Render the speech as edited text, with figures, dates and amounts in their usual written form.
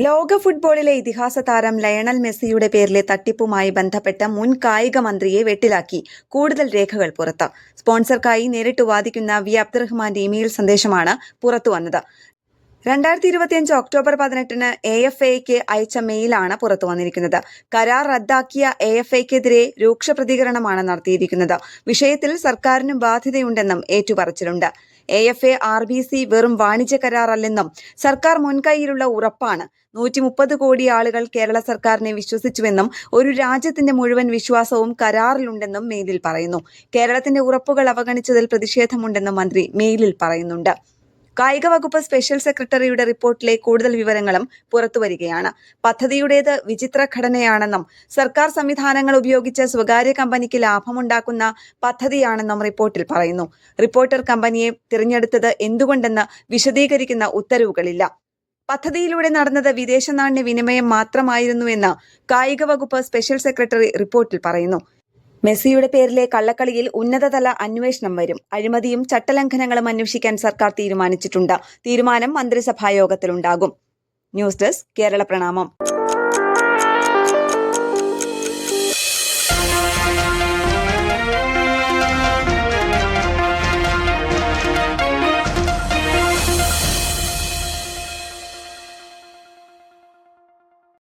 ലോക ഫുട്ബോളിലെ ഇതിഹാസ താരം ലയണൽ മെസ്സിയുടെ പേരിലെ തട്ടിപ്പുമായി ബന്ധപ്പെട്ട മുൻ കായിക മന്ത്രിയെ വെട്ടിലാക്കി കൂടുതൽ രേഖകൾ പുറത്ത്. സ്പോൺസർക്കായി നേരിട്ട് വാദിക്കുന്ന വി അബ്ദുറഹ്മാന്റെ ഇമെയിൽ സന്ദേശമാണ് പുറത്തുവന്നത്. 2025 ഒക്ടോബർ 18-ന് AFAയ്ക്ക് അയച്ച മെയിലാണ് പുറത്തു വന്നിരിക്കുന്നത്. കരാർ റദ്ദാക്കിയ AFAയ്ക്കെതിരെ രൂക്ഷ പ്രതികരണമാണ് നടത്തിയിരിക്കുന്നത്. വിഷയത്തിൽ സർക്കാരിനും ബാധ്യതയുണ്ടെന്നും ഏറ്റുപറച്ചിലുണ്ട്. AFA RBC വെറും വാണിജ്യ കരാറല്ലെന്നും സർക്കാർ മുൻകൈയിലുള്ള ഉറപ്പാണ്. 130 കോടി ആളുകൾ കേരള സർക്കാരിനെ വിശ്വസിച്ചുവെന്നും ഒരു രാജ്യത്തിന്റെ മുഴുവൻ വിശ്വാസവും കരാറിലുണ്ടെന്നും മെയിലിൽ പറയുന്നു. കേരളത്തിന്റെ ഉറപ്പുകൾ അവഗണിച്ചതിൽ പ്രതിഷേധമുണ്ടെന്നും മന്ത്രി മെയിലിൽ പറയുന്നുണ്ട്. കായിക വകുപ്പ് സ്പെഷ്യൽ സെക്രട്ടറിയുടെ റിപ്പോർട്ടിലെ കൂടുതൽ വിവരങ്ങളും പുറത്തുവരികയാണ്. പദ്ധതിയുടേത് വിചിത്ര ഘടനയാണെന്നും സർക്കാർ സംവിധാനങ്ങൾ ഉപയോഗിച്ച് സ്വകാര്യ കമ്പനിക്ക് ലാഭമുണ്ടാക്കുന്ന പദ്ധതിയാണെന്നും റിപ്പോർട്ടിൽ പറയുന്നു. റിപ്പോർട്ടർ കമ്പനിയെ തിരഞ്ഞെടുത്തത് എന്തുകൊണ്ടെന്ന് വിശദീകരിക്കുന്ന ഉത്തരവുകളില്ല. പദ്ധതിയിലൂടെ നടന്നത് വിദേശ നാണ്യ വിനിമയം മാത്രമായിരുന്നുവെന്ന് കായിക വകുപ്പ് സ്പെഷ്യൽ സെക്രട്ടറി റിപ്പോർട്ടിൽ പറയുന്നു. മെസ്സിയുടെ പേരിലെ കള്ളക്കളിയിൽ ഉന്നതതല അന്വേഷണം വരും. അഴിമതിയും ചട്ടലംഘനങ്ങളും അന്വേഷിക്കാൻ സർക്കാർ തീരുമാനിച്ചിട്ടുണ്ട്. തീരുമാനം മന്ത്രിസഭാ യോഗത്തിലുണ്ടാകും. ന്യൂസ് ഡെസ്ക് കേരള പ്രണാമം.